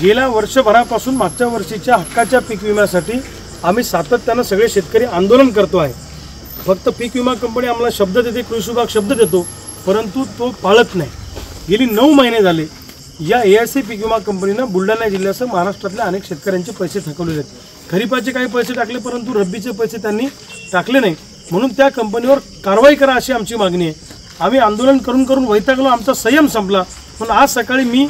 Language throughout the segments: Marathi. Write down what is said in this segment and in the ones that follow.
गेल्या वर्षभरापासून मागच्या वर्षीच्या हक्काच्या पीक विम्यासाठी आम्ही सातत्यानं सगळे शेतकरी आंदोलन करतो आहे। फक्त पीक विमा कंपनी आम्हाला शब्द देते, कृषी विभाग शब्द देतो, परंतु तो पाळत नाही। गेली 9 महिने झाले या AIC पीक विमा कंपनीनं बुलढाणा जिल्ह्यासह महाराष्ट्रातल्या अनेक शेतकऱ्यांचे पैसे थकवले आहेत। खरीपाचे काही पैसे टाकले, परंतु रब्बीचे पैसे त्यांनी टाकले नाही, म्हणून त्या कंपनीवर कारवाई करा अशी आमची मागणी आहे। आम्ही आंदोलन करून करून वैतागलो, आमचा संयम संपला। पण आज सकाळी मी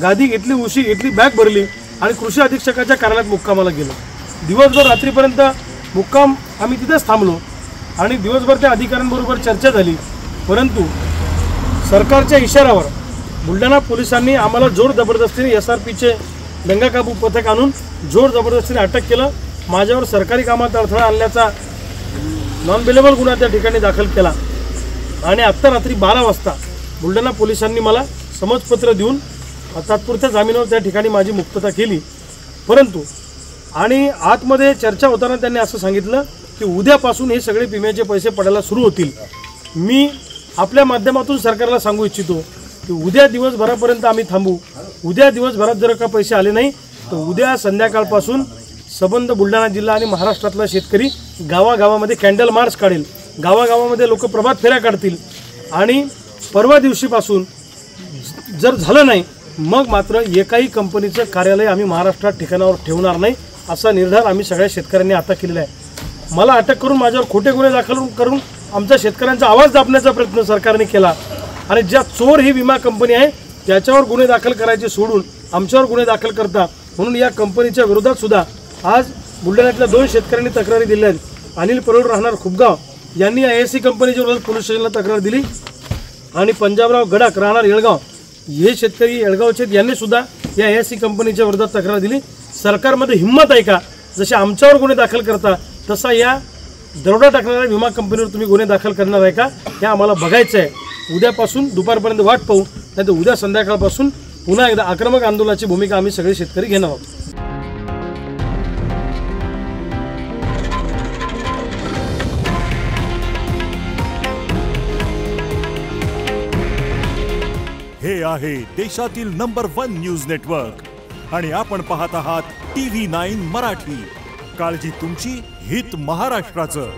गादी घेतली, उशी घेतली, बॅग भरली आणि कृषी अधीक्षकाच्या कार्यालयात मुक्कामाला गेलो। दिवसभर रात्रीपर्यंत मुक्काम आम्ही तिथेच थांबलो आणि दिवसभर त्या अधिकाऱ्यांबरोबर चर्चा झाली, परंतु सरकारच्या इशाऱ्यावर बुलढाणा पोलिसांनी आम्हाला जोर जबरदस्तीने SRPचे दंगाकाबू पथक आणून जोर जबरदस्तीने अटक केलं। माझ्यावर सरकारी कामात अडथळा आणल्याचा नॉन बेलेबल गुन्हा त्या ठिकाणी दाखल केला आणि आत्ता रात्री 12 वाजता बुलढाणा पोलिसांनी मला समजपत्र देऊन तात्पुरत्या जामिनावर त्या ठिकाणी माझी मुक्तता केली। परंतु आणि आतमध्ये चर्चा होताना त्यांनी असं सांगितलं की उद्यापासून हे सगळे विम्याचे पैसे पडायला सुरू होतील। मी आपल्या माध्यमातून सरकारला सांगू इच्छितो की उद्या दिवसभरापर्यंत आम्ही थांबू। उद्या दिवसभरात जर का पैसे आले नाही तर उद्या संध्याकाळपासून संबंध बुलढाणा जिल्हा आणि महाराष्ट्रातला शेतकरी गावागावामध्ये कॅन्डल मार्च काढेल, गावागावामध्ये लोक प्रभात फेऱ्या काढतील आणि परवा दिवशीपासून जर झालं नाही मग मात्र एकाही कंपनीचं कार्यालय आम्ही महाराष्ट्रात ठिकाणावर ठेवणार नाही असा निर्धार आम्ही सगळ्या शेतकऱ्यांनी आता केलेला आहे। मला अटक करून माझ्यावर खोटे गुन्हे दाखल करून आमच्या शेतकऱ्यांचा आवाज दाबण्याचा प्रयत्न सरकारने केला आणि ज्या चोर ही विमा कंपनी आहे त्याच्यावर गुन्हे दाखल करायचे सोडून आमच्यावर गुन्हे दाखल करता, म्हणून या कंपनीच्या विरोधात सुद्धा आज बुलढाण्यातल्या 2 शेतकऱ्यांनी तक्रारी दिल्या आहेत। अनिल परोळ राहणार खुपगाव यांनी AIC कंपनीच्या विरोधात पोलीस स्टेशनला तक्रार दिली आणि पंजाबराव गडाख राहणार येळगाव हे शेतकरी येळगावचे यांनी सुद्धा या AIC कंपनीच्या विरोधात तक्रार दिली। सरकारमध्ये हिंमत आहे का? जसे आमच्यावर गुन्हे दाखल करता तसा या दरोडा टाकणाऱ्या विमा कंपनीवर तुम्ही गुन्हे दाखल करणार आहे का? हे आम्हाला बघायचं आहे। उद्यापासून दुपारपर्यंत वाट पाहू, नाही तर उद्या संध्याकाळपासून पुन्हा एकदा आक्रमक आंदोलनाची भूमिका आम्ही सगळे शेतकरी घेणार आहोत। हे आहे देशातील नंबर 1 न्यूज नेटवर्क आणि आपण पाहत आहात TV9 मराठी। काळजी तुमची, हित महाराष्ट्राचं।